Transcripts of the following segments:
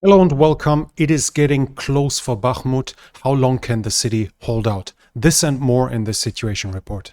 Hello and welcome. It is getting close for Bakhmut. How long can the city hold out? This and more in this situation report.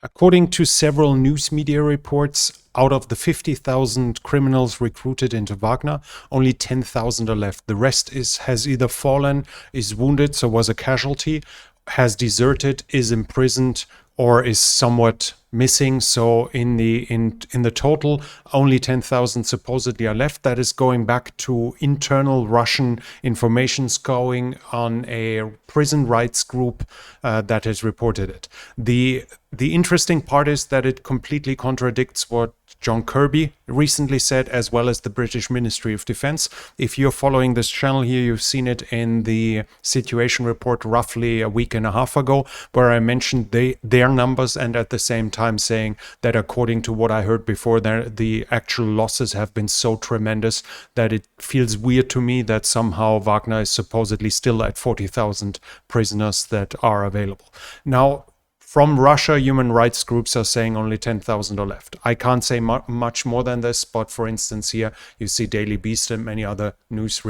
According to several news media reports, out of the 50,000 criminals recruited into Wagner, only 10,000 are left. The rest has either fallen, is wounded, so was a casualty, has deserted, is imprisoned, or is somewhat missing. So in the total, only 10,000 supposedly are left. That is going back to internal Russian informations going on a prison rights group that has reported it. The interesting part is that it completely contradicts what John Kirby recently said, as well as the British Ministry of Defense. If you're following this channel here, you've seen it in the situation report roughly a week and a half ago, where I mentioned their numbers, and at the same time saying that according to what I heard before, the actual losses have been so tremendous that it feels weird to me that somehow Wagner is supposedly still at 40,000 prisoners that are available. Now, from Russia, human rights groups are saying only 10,000 are left. I can't say much more than this, but for instance, here you see Daily Beast and many other news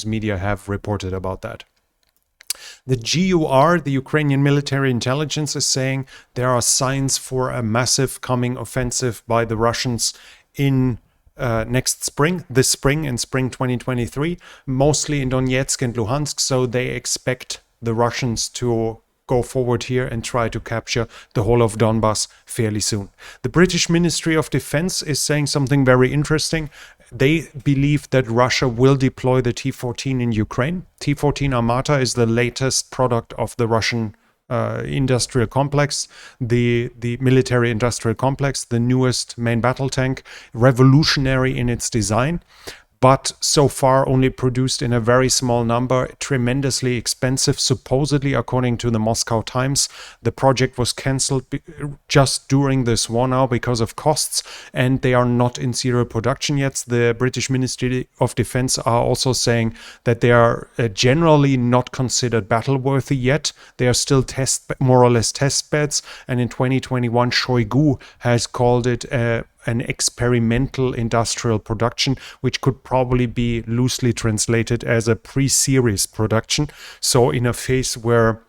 media have reported about that. The GUR, the Ukrainian military intelligence, is saying there are signs for a massive coming offensive by the Russians in next spring, this spring, in spring 2023, mostly in Donetsk and Luhansk. So they expect the Russians to go forward here and try to capture the whole of Donbass fairly soon. The British Ministry of Defense is saying something very interesting. They believe that Russia will deploy the T-14 in Ukraine. T-14 Armata is the latest product of the Russian industrial complex, the military industrial complex, the newest main battle tank, revolutionary in its design, but so far only produced in a very small number, tremendously expensive. Supposedly, according to the Moscow Times, the project was cancelled just during this war now because of costs, and they are not in serial production yet. The British Ministry of Defense are also saying that they are generally not considered battle-worthy yet. They are still more or less test beds, and in 2021, Shoigu has called it an experimental industrial production, which could probably be loosely translated as a pre-series production. So in a phase where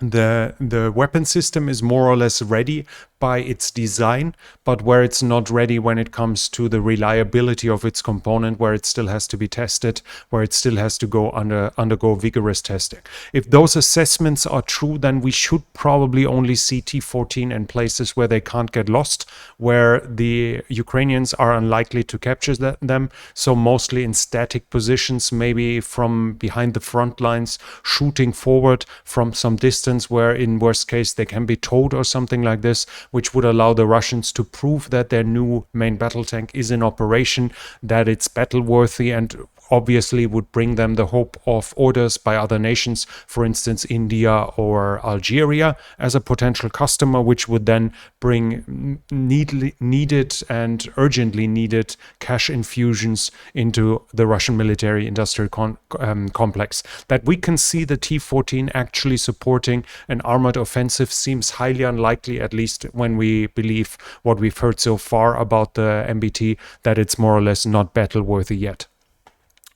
the weapon system is more or less ready by its design, but where it's not ready when it comes to the reliability of its component, where it still has to be tested, where it still has to undergo vigorous testing. If those assessments are true, then we should probably only see T-14 in places where they can't get lost, where the Ukrainians are unlikely to capture them, so mostly in static positions, maybe from behind the front lines, shooting forward from some distance, where in worst case they can be towed or something like this, which would allow the Russians to prove that their new main battle tank is in operation, that it's battle-worthy, and obviously would bring them the hope of orders by other nations, for instance, India or Algeria, as a potential customer, which would then bring needed and urgently needed cash infusions into the Russian military industrial complex. That we can see the T-14 actually supporting an armored offensive seems highly unlikely, at least when we believe what we've heard so far about the MBT, that it's more or less not battle-worthy yet.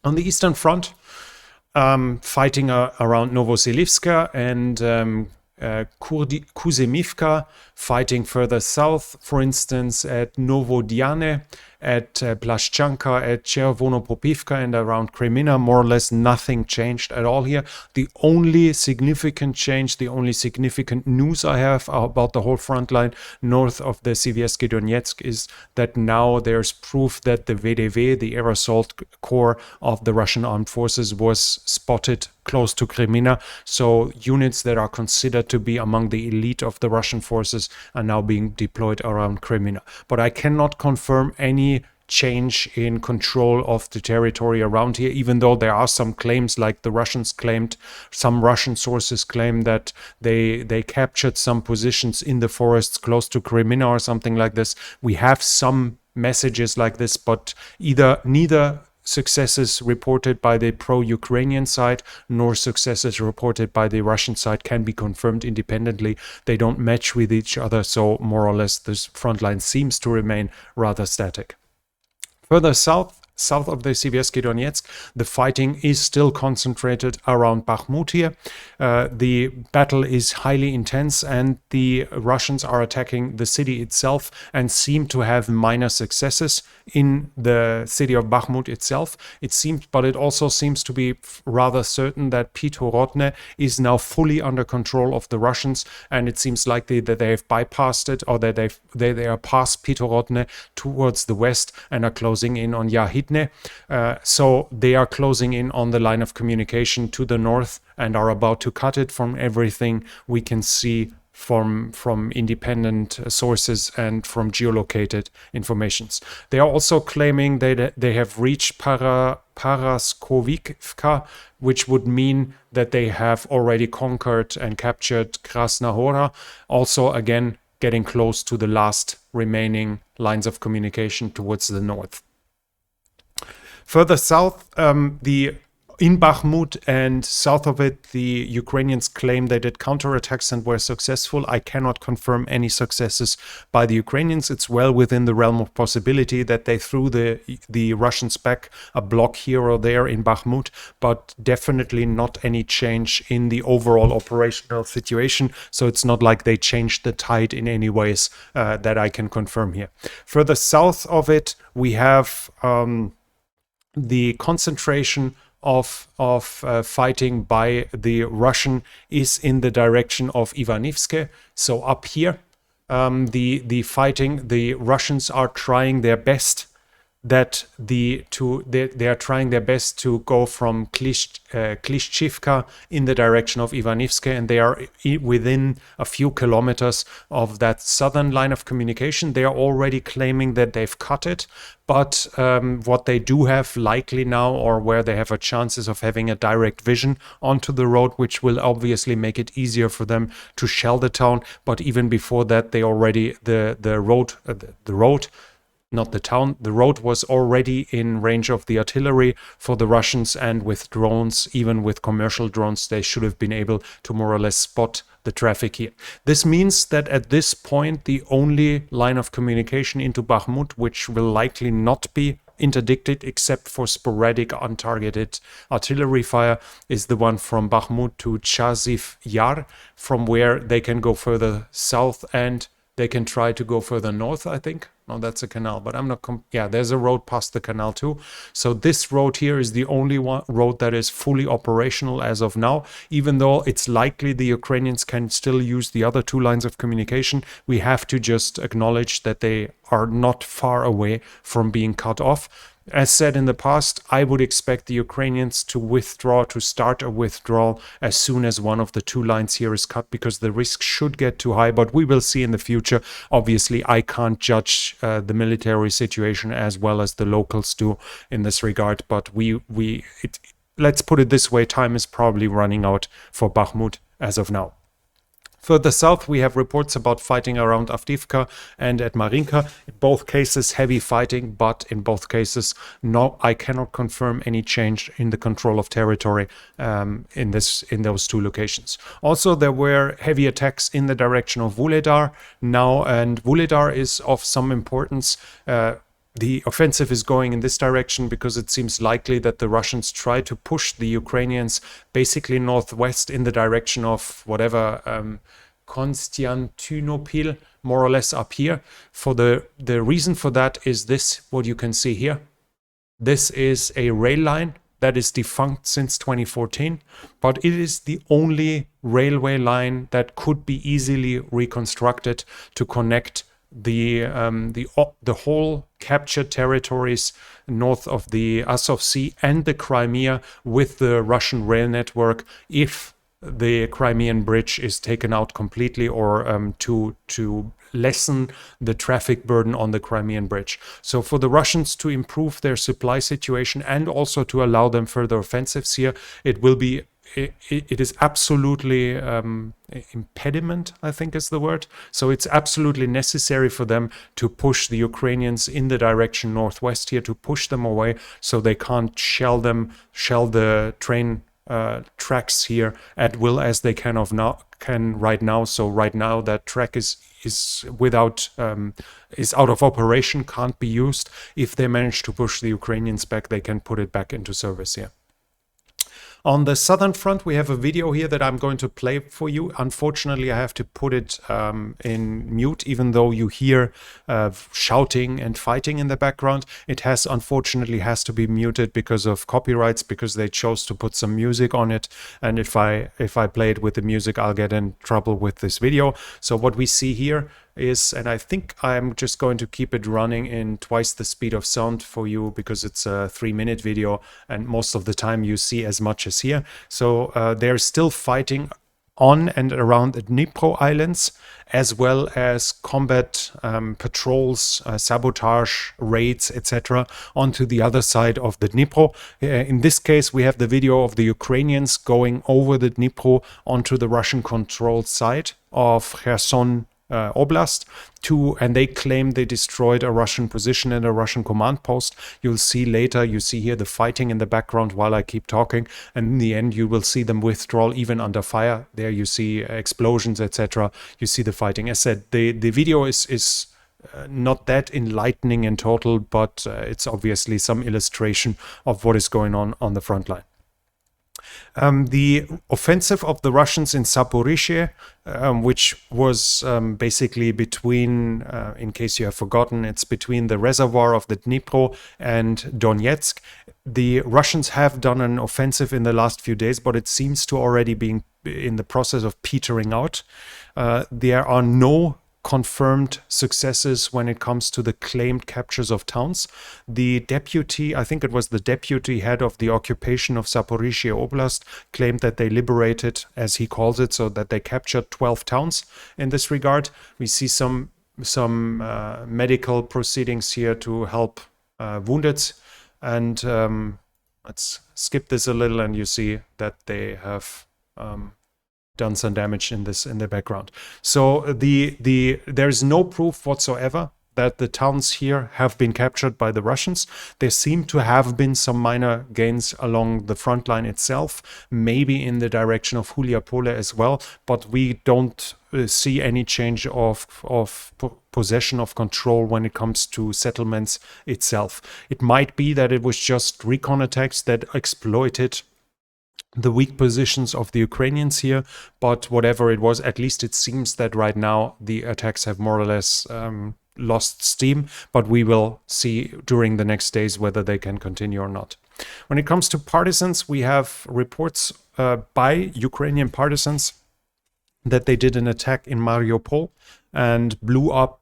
On the Eastern Front, fighting around Novoselivska and Kuzemivka, fighting further south, for instance, at Novodiane, at Plaszczanka, at Czerwonopopivka, and around Kremina. More or less nothing changed at all here. The only significant change, the only significant news I have about the whole front line north of the Siversky Donetsk is that now there's proof that the VDV, the air assault corps of the Russian armed forces, was spotted close to Kremina. So units that are considered to be among the elite of the Russian forces are now being deployed around Kremina. But I cannot confirm any change in control of the territory around here, even though there are some claims, like the Russians claimed, some Russian sources claim that they captured some positions in the forests close to Kremina or something like this. We have some messages like this, but neither successes reported by the pro-Ukrainian side nor successes reported by the Russian side can be confirmed independently. They don't match with each other, so more or less this front line seems to remain rather static. Further south of the Siversky Donetsk, the fighting is still concentrated around Bakhmut here. The battle is highly intense and the Russians are attacking the city itself and seem to have minor successes in the city of Bakhmut itself. But it also seems to be rather certain that Pitorodne is now fully under control of the Russians, and it seems likely that they have bypassed it, or that they are past Pitorodne towards the west and are closing in on Yahidne. So they are closing in on the line of communication to the north and are about to cut it from everything we can see from independent sources and from geolocated informations. They are also claiming that they have reached Paraskovivka, which would mean that they have already conquered and captured Krasna Hora, also again getting close to the last remaining lines of communication towards the north. Further south, in Bakhmut and south of it, the Ukrainians claim they did counterattacks and were successful. I cannot confirm any successes by the Ukrainians. It's well within the realm of possibility that they threw the Russians back a block here or there in Bakhmut, but definitely not any change in the overall operational situation. So it's not like they changed the tide in any ways that I can confirm here. Further south of it, we have the concentration of fighting by the Russian is in the direction of Ivanivske. So up here, the fighting, the Russians are trying their best they are trying their best to go from Klishchivka in the direction of Ivanivske, and they are within a few kilometers of that southern line of communication. They are already claiming that they've cut it, but what they do have likely now, or where they have a chances of having a direct vision onto the road, which will obviously make it easier for them to shell the town. But even before that, they already the road not the town. The road was already in range of the artillery for the Russians, and with drones, even with commercial drones, they should have been able to more or less spot the traffic here. This means that at this point, the only line of communication into Bakhmut, which will likely not be interdicted except for sporadic untargeted artillery fire, is the one from Bakhmut to Chaziv Yar, from where they can go further south and they can try to go further north, I think. No, that's a canal, but I'm not... yeah, there's a road past the canal too. So this road here is the only road that is fully operational as of now. Even though it's likely the Ukrainians can still use the other two lines of communication, we have to just acknowledge that they are not far away from being cut off. As said in the past, I would expect the Ukrainians to start a withdrawal as soon as one of the two lines here is cut, because the risk should get too high, but we will see in the future. Obviously, I can't judge the military situation as well as the locals do in this regard, but let's put it this way, time is probably running out for Bakhmut as of now. Further south, we have reports about fighting around Avdiivka and at Marinka. In both cases, heavy fighting, but in both cases, no, I cannot confirm any change in the control of territory in those two locations. Also, there were heavy attacks in the direction of Vuhledar now, and Vuhledar is of some importance. The offensive is going in this direction because it seems likely that the Russians try to push the Ukrainians basically northwest in the direction of whatever Konstantinopil, more or less up here. For the reason for that is this, what you can see here. This is a rail line that is defunct since 2014, but it is the only railway line that could be easily reconstructed to connect the whole captured territories north of the Azov Sea and the Crimea with the Russian rail network, if the Crimean bridge is taken out completely, or to lessen the traffic burden on the Crimean bridge. So for the Russians to improve their supply situation and also to allow them further offensives here, it will be it is absolutely impediment, I think is the word. So it's absolutely necessary for them to push the Ukrainians in the direction northwest here, to push them away so they can't shell the train tracks here at will as they can right now. So right now that track is out of operation, can't be used. If they manage to push the Ukrainians back, they can put it back into service here. On the southern front, we have a video here that I'm going to play for you. Unfortunately, I have to put it in mute, even though you hear shouting and fighting in the background. It unfortunately has to be muted because of copyrights, because they chose to put some music on it. And if I play it with the music, I'll get in trouble with this video. So what we see here is, and I think I'm just going to keep it running in twice the speed of sound for you because it's a 3-minute video and most of the time you see as much as here. So they're still fighting on and around the Dnieper Islands, as well as combat patrols, sabotage, raids, etc. onto the other side of the Dnieper. In this case, we have the video of the Ukrainians going over the Dnieper onto the Russian-controlled side of Kherson Oblast and they claim they destroyed a Russian position and a Russian command post. You'll see later, you see here the fighting in the background while I keep talking, and in the end you will see them withdraw even under fire. There you see explosions, etc. You see the fighting. As said, the video is not that enlightening in total, but it's obviously some illustration of what is going on the front line. The offensive of the Russians in Zaporizhzhia, which was basically between, in case you have forgotten, it's between the reservoir of the Dnieper and Donetsk. The Russians have done an offensive in the last few days, but it seems to already be in the process of petering out. There are no confirmed successes when it comes to the claimed captures of towns. The deputy, I think it was the deputy head of the occupation of Zaporizhzhia Oblast, claimed that they liberated, as he calls it, so that they captured 12 towns in this regard. We see some medical proceedings here to help wounded, and let's skip this a little and you see that they have done some damage in the background. So there's no proof whatsoever that the towns here have been captured by the Russians. There seem to have been some minor gains along the front line itself, maybe in the direction of Huliapole as well, but we don't see any change of possession of control when it comes to settlements itself. It might be that it was just recon attacks that exploited the weak positions of the Ukrainians here, but whatever it was, at least it seems that right now the attacks have more or less lost steam, but we will see during the next days whether they can continue or not. When it comes to partisans, we have reports by Ukrainian partisans that they did an attack in Mariupol and blew up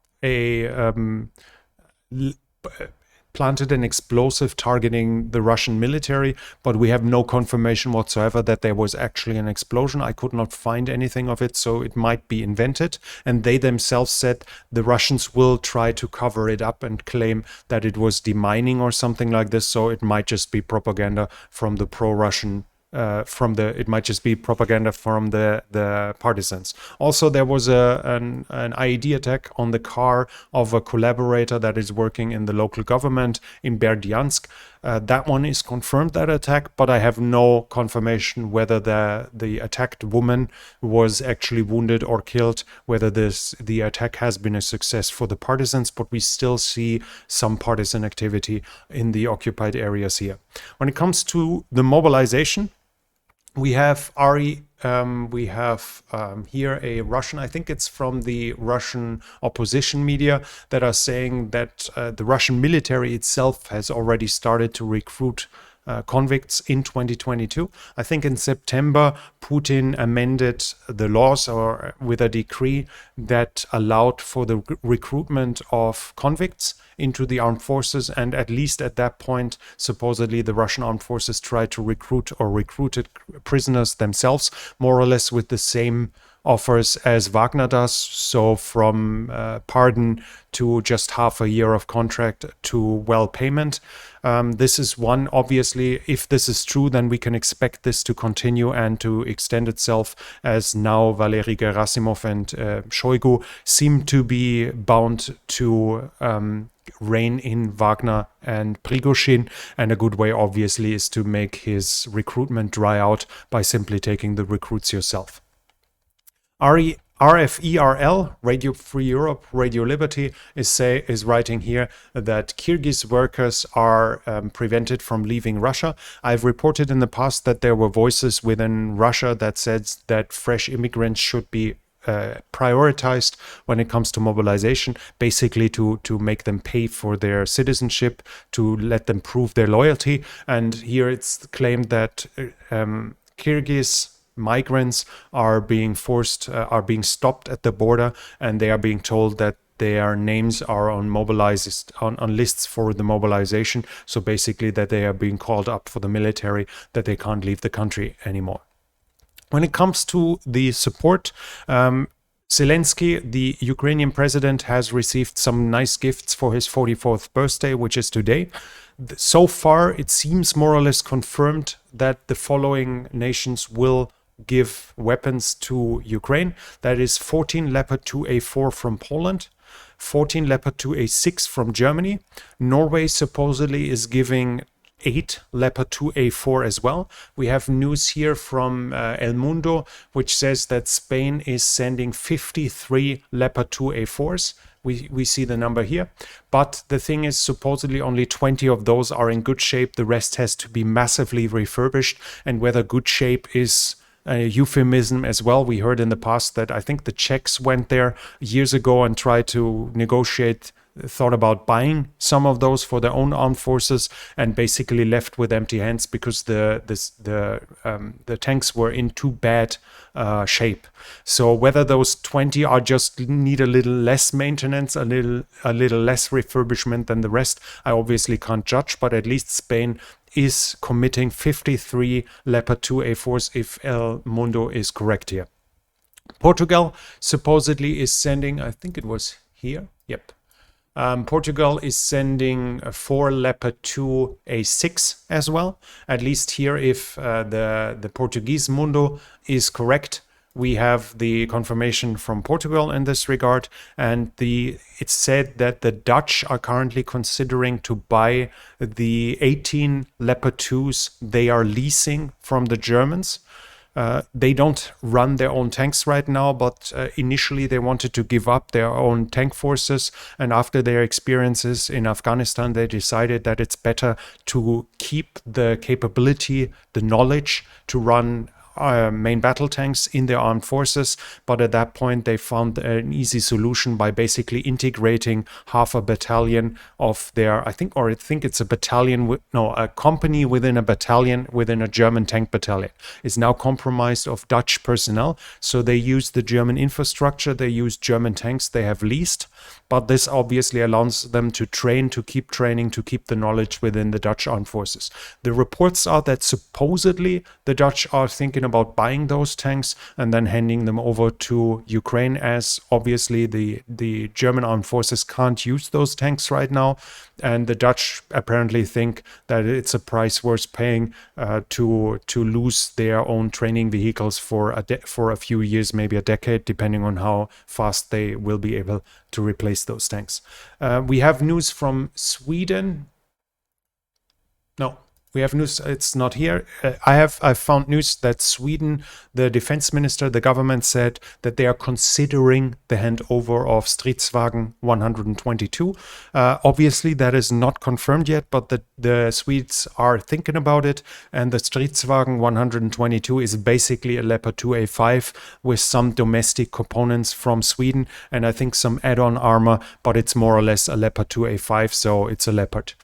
planted an explosive targeting the Russian military, but we have no confirmation whatsoever that there was actually an explosion. I could not find anything of it, so it might be invented. And they themselves said the Russians will try to cover it up and claim that it was demining or something like this, so it might just be propaganda from the pro-Russian it might just be propaganda from the partisans. Also, there was an IED attack on the car of a collaborator that is working in the local government in Berdyansk. That one is confirmed, that attack, but I have no confirmation whether the attacked woman was actually wounded or killed, whether the attack has been a success for the partisans, but we still see some partisan activity in the occupied areas here. When it comes to the mobilization, we have here a Russian, I think it's from the Russian opposition media, that are saying that the Russian military itself has already started to recruit convicts in 2022. I think in September, Putin amended the laws or with a decree that allowed for the recruitment of convicts into the armed forces, and at least at that point, supposedly the Russian armed forces tried to recruit or recruited prisoners themselves, more or less with the same offers as Wagner does, so from pardon to just half a year of contract to well payment. This is one, obviously, if this is true, then we can expect this to continue and to extend itself, as now Valery Gerasimov and Shoigu seem to be bound to rein in Wagner and Prigozhin, and a good way obviously is to make his recruitment dry out by simply taking the recruits yourself. RFERL, Radio Free Europe, Radio Liberty, is writing here that Kyrgyz workers are prevented from leaving Russia. I've reported in the past that there were voices within Russia that said that fresh immigrants should be prioritized when it comes to mobilization, basically to make them pay for their citizenship, to let them prove their loyalty. And here it's claimed that Kyrgyz migrants are being stopped at the border, and they are being told that their names are on lists for the mobilization. So basically that they are being called up for the military, that they can't leave the country anymore. When it comes to the support, Zelensky, the Ukrainian president, has received some nice gifts for his 44th birthday, which is today. So far, it seems more or less confirmed that the following nations will give weapons to Ukraine. That is 14 Leopard 2A4 from Poland, 14 Leopard 2A6 from Germany. Norway supposedly is giving 8 Leopard 2A4 as well. We have news here from El Mundo, which says that Spain is sending 53 Leopard 2A4s. We see the number here. But the thing is, supposedly only 20 of those are in good shape. The rest has to be massively refurbished. And whether good shape is a euphemism as well. We heard in the past that I think the Czechs went there years ago and tried to negotiate, thought about buying some of those for their own armed forces, and basically left with empty hands because the tanks were in too bad shape. So whether those 20 are just need a little less maintenance, a little less refurbishment than the rest, I obviously can't judge. But at least Spain is committing 53 Leopard 2A4s if El Mundo is correct here. Portugal supposedly is sending, I think it was here, yep. Portugal is sending 4 Leopard 2A6 as well. At least here, if the Portuguese Mundo is correct, we have the confirmation from Portugal in this regard, and it's said that the Dutch are currently considering to buy the 18 Leopard 2s they are leasing from the Germans. They don't run their own tanks right now, but initially they wanted to give up their own tank forces, and after their experiences in Afghanistan, they decided that it's better to keep the capability, the knowledge to run main battle tanks in their armed forces. But at that point they found an easy solution by basically integrating half a battalion of their, I think it's a battalion, a company within a battalion within a German tank battalion is now comprised of Dutch personnel. So they use the German infrastructure, they use German tanks they have leased, but this obviously allows them to train, to keep training, to keep the knowledge within the Dutch armed forces. The reports are that supposedly the Dutch are thinking about buying those tanks and then handing them over to Ukraine, as obviously the German armed forces can't use those tanks right now, and the Dutch apparently think that it's a price worth paying to lose their own training vehicles for a few years, maybe a decade, depending on how fast they will be able to replace those tanks. We have news from Sweden. No. We have news, it's not here. I've found news that Sweden, the defense minister, the government said that they are considering the handover of Stridswagen 122. Obviously, that is not confirmed yet, but the Swedes are thinking about it. And the Stridswagen 122 is basically a Leopard 2A5 with some domestic components from Sweden and I think some add-on armor, but it's more or less a Leopard 2A5, so it's a Leopard.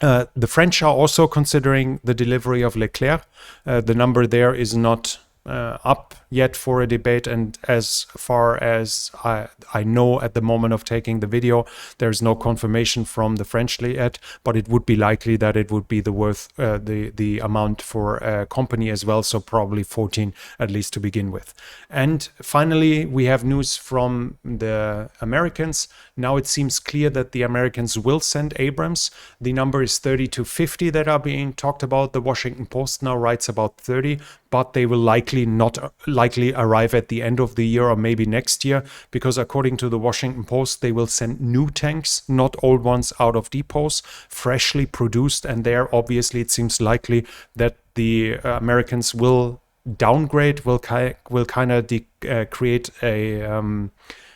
The French are also considering the delivery of Leclerc. The number there is not up yet for a debate, and as far as I know at the moment of taking the video, there's no confirmation from the French yet, but it would be likely that it would be the worth the amount for a company as well, so probably 14 at least to begin with. And finally, we have news from the Americans. Now it seems clear that the Americans will send Abrams. The number is 30 to 50 that are being talked about. The Washington Post now writes about 30, but they will not likely arrive at the end of the year or maybe next year, because according to the Washington Post, they will send new tanks, not old ones, out of depots, freshly produced. And there, obviously, it seems likely that the Americans will downgrade, will kind of create an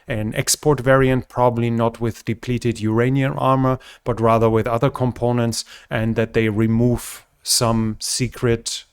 export variant, probably not with depleted uranium armor, but rather with other components, and that they remove some secret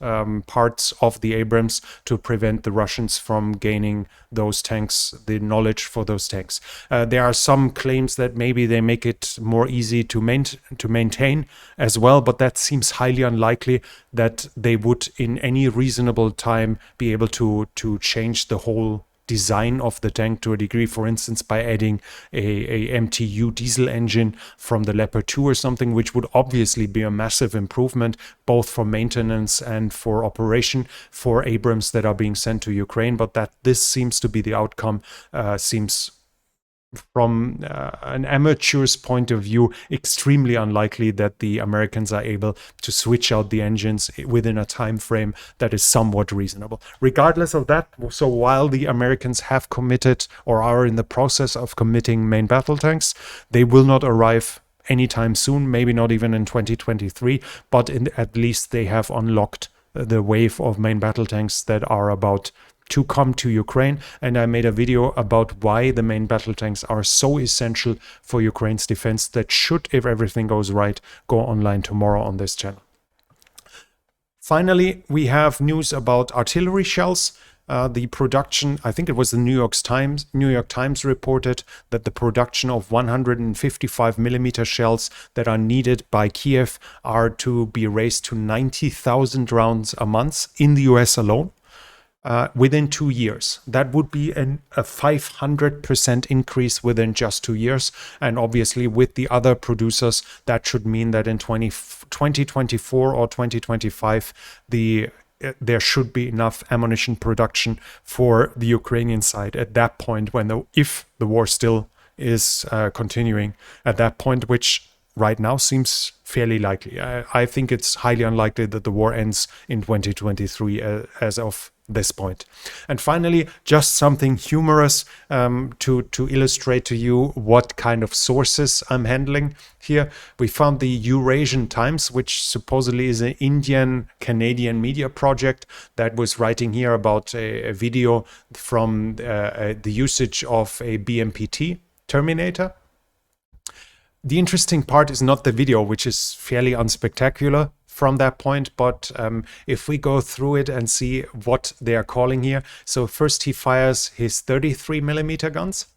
parts of the Abrams to prevent the Russians from gaining those tanks, the knowledge for those tanks. There are some claims that maybe they make it more easy to maintain as well, but that seems highly unlikely that they would in any reasonable time be able to change the whole design of the tank to a degree, for instance, by adding a MTU diesel engine from the Leopard 2 or something, which would obviously be a massive improvement, both for maintenance and for operation for Abrams that are being sent to Ukraine. But that this seems to be the outcome seems, from an amateur's point of view, extremely unlikely that the Americans are able to switch out the engines within a time frame that is somewhat reasonable. Regardless of that, so while the Americans have committed or are in the process of committing main battle tanks, they will not arrive anytime soon, maybe not even in 2023, but at least they have unlocked the wave of main battle tanks that are about to come to Ukraine. And I made a video about why the main battle tanks are so essential for Ukraine's defense that should, if everything goes right, go online tomorrow on this channel. Finally, we have news about artillery shells. The production, I think it was the New York Times reported that the production of 155 millimeter shells that are needed by Kiev are to be raised to 90,000 rounds a month in the US alone. Within 2 years. That would be a 500% increase within just 2 years. And obviously with the other producers, that should mean that in 2024 or 2025, there should be enough ammunition production for the Ukrainian side at that point, if the war still is continuing at that point, which right now seems fairly likely. I think it's highly unlikely that the war ends in 2023 as of this point. And finally, just something humorous to illustrate to you what kind of sources I'm handling here. We found the Eurasian Times, which supposedly is an Indian-Canadian media project that was writing here about a video from the usage of a BMPT Terminator. The interesting part is not the video, which is fairly unspectacular from that point, but if we go through it and see what they are calling here. So first he fires his 33 millimeter guns.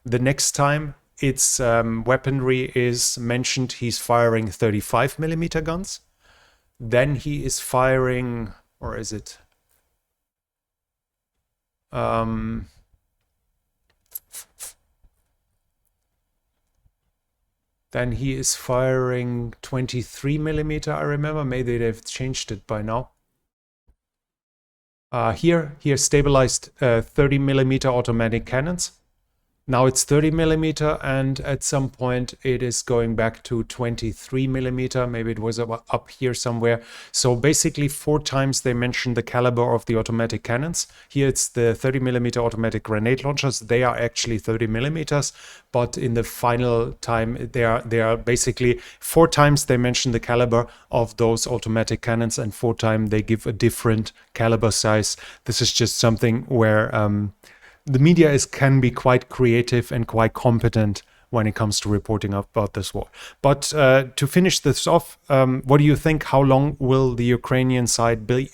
The next time its weaponry is mentioned, he's firing 35 millimeter guns. Then he is firing, or is it? Then he is firing 23 millimeter, I remember. Maybe they've changed it by now. Here stabilized 30 millimeter automatic cannons. Now it's 30 millimeter, and at some point it is going back to 23 millimeter. Maybe it was up here somewhere. So basically 4 times they mentioned the caliber of the automatic cannons. Here it's the 30 millimeter automatic grenade launchers. They are actually 30 millimeters, but in the final time they are basically 4 times they mention the caliber of those automatic cannons, and 4 times they give a different caliber size. This is just something where the media can be quite creative and quite competent when it comes to reporting about this war. But to finish this off, what do you think? How long will the Ukrainian side be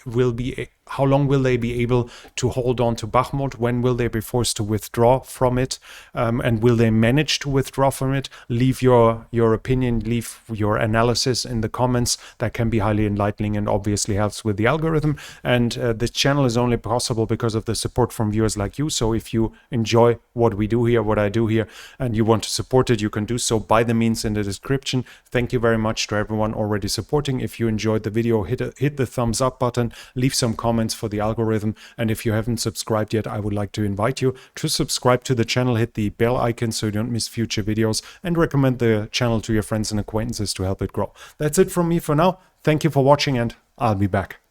how long will they be able to hold on to Bakhmut? When will they be forced to withdraw from it? And will they manage to withdraw from it? Leave your opinion, leave your analysis in the comments. That can be highly enlightening and obviously helps with the algorithm. And this channel is only possible because of the support from viewers like you. So if you enjoy what we do here, what I do here, and you want to support it, you can do so by the means in the description. Thank you very much to everyone already supporting. If you enjoyed the video, hit the thumbs up button, leave some comments for the algorithm, and if you haven't subscribed yet, I would like to invite you to subscribe to the channel, hit the bell icon so you don't miss future videos, and recommend the channel to your friends and acquaintances to help it grow. That's it from me for now. Thank you for watching, and I'll be back.